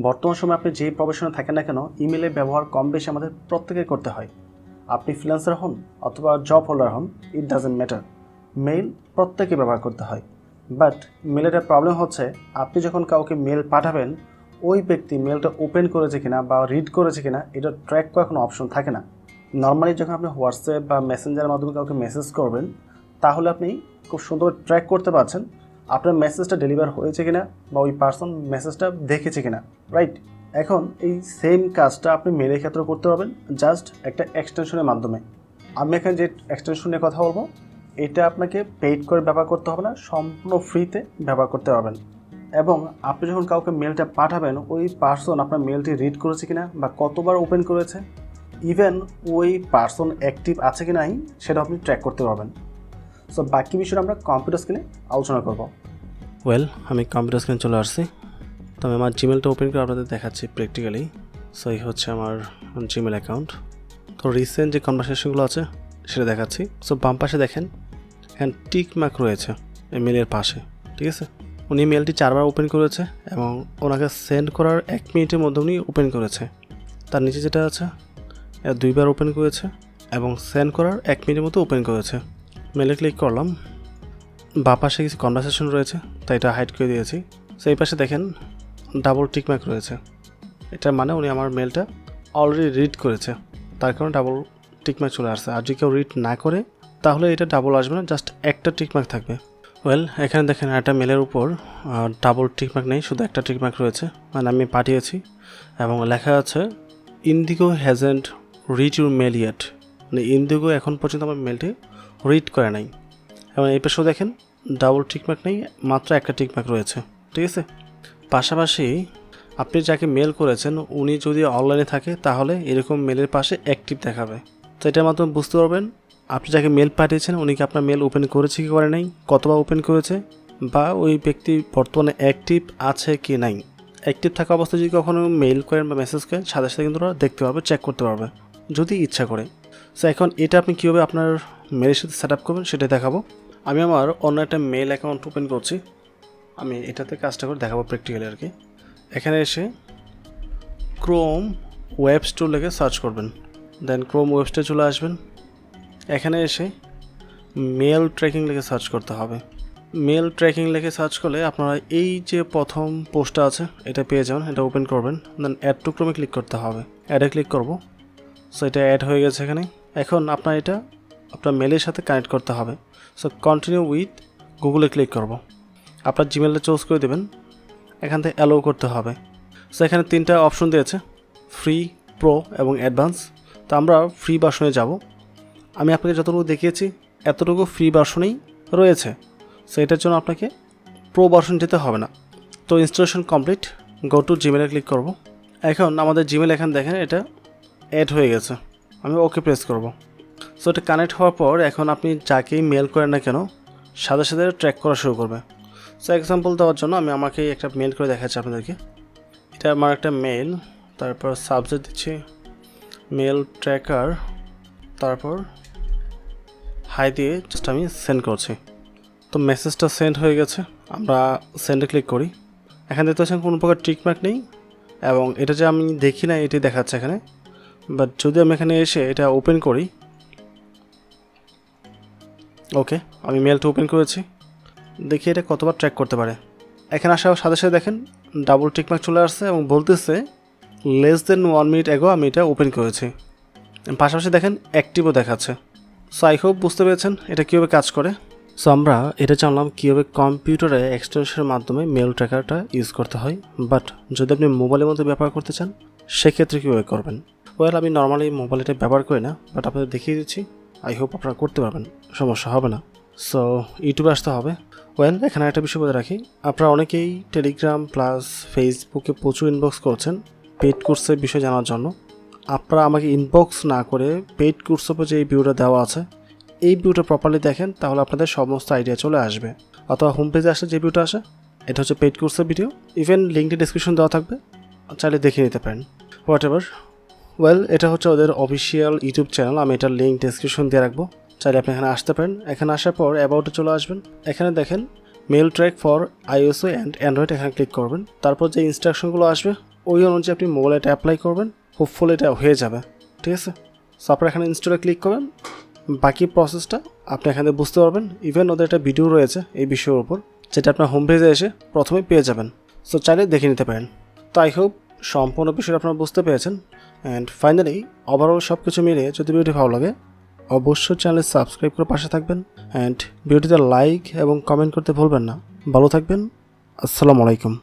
বর্তমান সময়ে আপনি যে প্রফেশনে থাকেন না কেন ইমেলের ব্যবহার কম বেশি আমাদের প্রত্যেকের করতে হয়। আপনি ফ্রিল্যান্সার হন অথবা জব হোল্ডার হন, ইট ডাজেন্ট ম্যাটার, মেইল প্রত্যেকে ব্যবহার করতে হয়। বাট মেলের একটা প্রবলেম হচ্ছে, আপনি যখন কাউকে মেল পাঠাবেন ওই ব্যক্তি মেলটা ওপেন করেছে কিনা বা রিড করেছে কিনা এটা ট্র্যাক করার কোনো অপশন থাকে না। নর্মালি যখন আপনি হোয়াটসঅ্যাপ বা মেসেঞ্জারের মাধ্যমে কাউকে মেসেজ করবেন তাহলে আপনি খুব সুন্দর ট্র্যাক করতে পারছেন আপনার মেসেজটা ডেলিভার হয়েছে কিনা বা ওই পার্সন মেসেজটা দেখেছে কিনা, রাইট? এখন এই সেম কাজটা আপনি মেলের ক্ষেত্রে করতে পারবেন জাস্ট একটা এক্সটেনশনের মাধ্যমে। আমি এখানে যে এক্সটেনশন নিয়ে কথা বলবো এটা আপনাকে পেইড করে ব্যবহার করতে হবে না, সম্পূর্ণ ফ্রিতে ব্যবহার করতে পারবেন। এবং আপনি যখন কাউকে মেলটা পাঠাবেন ওই পার্সন আপনার মেলটি রিড করেছে কিনা বা কতবার ওপেন করেছে, ইভেন ওই পার্সন অ্যাক্টিভ আছে কি নাই সেটা আপনি ট্র্যাক করতে পারবেন। সো বাকি বিষয়টা আমরা কম্পিউটার স্ক্রিনে আলোচনা করব। আমি কম্পিউটার স্ক্রিনে চলে আসছি। তো আমি আমার জিমেলটা ওপেন করে আপনাদের দেখাচ্ছি প্র্যাকটিক্যালি। সো এই হচ্ছে আমার জিমেল অ্যাকাউন্ট। তো রিসেন্ট যে কনভারসেশনগুলো আছে সেটা দেখাচ্ছি। সো বাম পাশে দেখেন এখানে টিক মার্ক রয়েছে এই মেলের পাশে, ঠিক আছে? উনি মেলটি 4 বার ওপেন করেছে এবং ওনাকে সেন্ড করার 1 মিনিটের মধ্যে উনি ওপেন করেছে। তার নিচে যেটা আছে 2 বার ওপেন করেছে এবং সেন্ড করার 1 মিনিটের মধ্যে ওপেন করেছে। মেলে ক্লিক করলাম, বাঁ পাশে কিছু কনভারসেশন রয়েছে তাই এটা হাইড করে দিয়েছি। সেই পাশে দেখেন ডাবল টিক মার্ক রয়েছে, এটার মানে উনি আমার মেলটা অলরেডি রিড করেছে, তার কারণে ডাবল টিক মার্ক চলে আসছে। আর যদি কেউ রিড না করে তাহলে এটা ডাবল আসবে না, জাস্ট একটা টিক মার্ক থাকবে। এখানে দেখেন একটা মেলের উপর ডাবল টিক মার্ক নেই, শুধু একটা টিক মার্ক রয়েছে, মানে আমি পাঠিয়েছি এবং লেখা আছে IndiGo hasn't read your mail yet, মানে ইন্ডিগো এখন পর্যন্ত আমার মেলটি রিড করে নাই। এবং এই পাশেও দেখেন ডাবল টিকমার্ক নেই, মাত্র একটা টিকমার্ক রয়েছে, ঠিক আছে? পাশাপাশি আপনি যাকে মেল করেছেন উনি যদি অনলাইনে থাকে তাহলে এরকম মেলের পাশে অ্যাক্টিভ দেখাবে। তো এটার মাধ্যমে বুঝতে পারবেন আপনি যাকে মেল পাঠিয়েছেন উনি কি আপনার মেল ওপেন করেছে কি করে নাই, কতবার ওপেন করেছে, বা ওই ব্যক্তি বর্তমানে অ্যাক্টিভ আছে কি নাই। অ্যাক্টিভ থাকা অবস্থায় যদি কখনো মেল করেন বা মেসেজ করেন সাথে সাথে কিন্তু ওরা দেখতে পারবে, চেক করতে পারবে যদি ইচ্ছা করে। সো এখন এটা আপনি কীভাবে আপনার মেলের সাথে সেট আপ করবেন সেটা দেখাবো। আমি আমার অন্য একটা মেল অ্যাকাউন্ট ওপেন করছি, আমি এটাতে কাজটা করে দেখাবো প্র্যাকটিক্যালি আর কি। এখানে এসে ক্রোম ওয়েব স্টোর লিখে সার্চ করবেন, দেন ক্রোম ওয়েব স্টোরে চলে আসবেন। এখানে এসে মেল ট্র্যাকিং লিখে সার্চ করতে হবে। মেল ট্র্যাকিং লিখে সার্চ করলে আপনারা এই যে প্রথম পোস্টটা আছে এটা পেয়ে যাবেন, এটা ওপেন করবেন, দেন অ্যাড টু ক্রোমে ক্লিক করতে হবে। অ্যাডে ক্লিক করব, সো এটা অ্যাড হয়ে গেছে এখানে। এখন আপনার এটা আপনার মেলের সাথে কানেক্ট করতে হবে। সো কন্টিনিউ উইথ গুগলে ক্লিক করব, আপনার জিমেলটা চুজ করে দেবেন, এখান থেকে অ্যালাউ করতে হবে। সো এখানে 3টা অপশন দিয়েছে, ফ্রি, প্রো এবং অ্যাডভান্স। তো আমরা ফ্রি ভার্সনে যাব। আমি আপনাকে যতটুকু দেখিয়েছি এতটুকু ফ্রি ভার্সনেই রয়েছে, সো এটার জন্য আপনাকে প্রো ভার্সন যেতে হবে না। তো ইনস্টলেশন কমপ্লিট, গো টু জিমেলে ক্লিক করব। এখন আমাদের জিমেল এখানে দেখেন এটা অ্যাড হয়ে গেছে, আমি ওকে প্রেস করব। সো এটা কানেক্ট হওয়ার পর এখন আপনি যাকেই মেল করেন না কেন সাথে সাথে ট্র্যাক করা শুরু করবে। সো এক্সাম্পল দেওয়ার জন্য আমি আমাকে একটা মেল করে দেখাচ্ছি আপনাদেরকে। এটা আমার একটা মেল, তারপর সাবজেক্ট দিচ্ছি মেল ট্র্যাকার, তারপর হাই দিয়ে জাস্ট আমি সেন্ড করছি। তো মেসেজটা সেন্ড হয়ে গেছে, আমরা সেন্ডে ক্লিক করি। এখানে দেখতে পাচ্ছেন কোনো প্রকার টিকমার্ক নেই এবং এটা যে আমি দেখি না এটি দেখাচ্ছে এখানে। বাট যদি আমি এখানে এসে এটা ওপেন করি, ওকে আমি মেলটা ওপেন করেছি, দেখি এটা কতবার ট্র্যাক করতে পারে। এখানে আসার সাথে সাথে দেখেন ডাবল টিকমার্ক চলে আসছে এবং বলতেছে লেস দেন 1 মিনিট অ্যাগো আমি এটা ওপেন করেছি। পাশাপাশি দেখেন অ্যাক্টিভও দেখাচ্ছে। সো আই হোপ বুঝতে পেরেছেন এটা কীভাবে কাজ করে। সো আমরা এটা জানলাম কীভাবে কম্পিউটারে এক্সটেনশনের মাধ্যমে মেল ট্র্যাকারটা ইউজ করতে হয়। বাট যদি আপনি মোবাইলের মধ্যে ব্যবহার করতে চান সেক্ষেত্রে কীভাবে করবেন? আমি নর্মালি মোবাইল এটা ব্যবহার করি না, বাট আপনাদের দেখিয়ে দিচ্ছি, আই হোপ আপনারা করতে পারবেন, সমস্যা হবে না। সো ইউটিউবে আসতে হবে। এখানে একটা বিষয় বলে রাখি, আপনারা অনেকেই টেলিগ্রাম প্লাস ফেসবুকে প্রচুর ইনবক্স করছেন পেইড কোর্সের বিষয় জানার জন্য। আপনারা আমাকে ইনবক্স না করে পেইড কোর্সের উপর যে এই ভিডিওটা দেওয়া আছে এই ভিডিওটা প্রপারলি দেখেন, তাহলে আপনাদের সমস্ত আইডিয়া চলে আসবে। অথবা হোম পেজে আসলে যে ভিডিওটা আসে এটা হচ্ছে পেইড কোর্সের ভিডিও, ইভেন লিঙ্কটি ডিসক্রিপশন দেওয়া থাকবে, চাইলে দেখে নিতে পারেন। এটা হচ্ছে ওদের অফিসিয়াল ইউটিউব চ্যানেল, আমি এটার লিঙ্ক ডিসক্রিপশন দিয়ে রাখবো, চাইলে আপনি এখানে আসতে পারেন। এখানে আসার পর অ্যাবাউটে চলে আসবেন, এখানে দেখেন mail track for iOS and Android, এখানে ক্লিক করবেন। তারপর যে ইনস্ট্রাকশনগুলো আসবে ওই অনুযায়ী আপনি মোবাইলে এটা অ্যাপ্লাই করবেন, হোপফুলি এটা হয়ে যাবে। ঠিক আছে, সো আপনারা এখানে ইনস্টলে ক্লিক করবেন, বাকি প্রসেসটা আপনি এখানে বুঝতে পারবেন। ইভেন ওদের একটা ভিডিও রয়েছে এই বিষয়ের উপর, যেটা আপনার হোম পেজে এসে প্রথমে পেয়ে যাবেন, সো চাইলে দেখে নিতে পারেন। তো আই হোপ সম্পূর্ণ বিষয়টা আপনারা বুঝতে পেরেছেন। অ্যান্ড ফাইনালি ওভারঅল সব কিছু মিলিয়ে যদি ভিডিওটি ভালো লাগে অবশ্যই চ্যানেল সাবস্ক্রাইব করে পাশে থাকবেন, অ্যান্ড ভিডিওটিতে লাইক এবং কমেন্ট করতে ভুলবেন না। ভালো থাকবেন, আসসালামু আলাইকুম।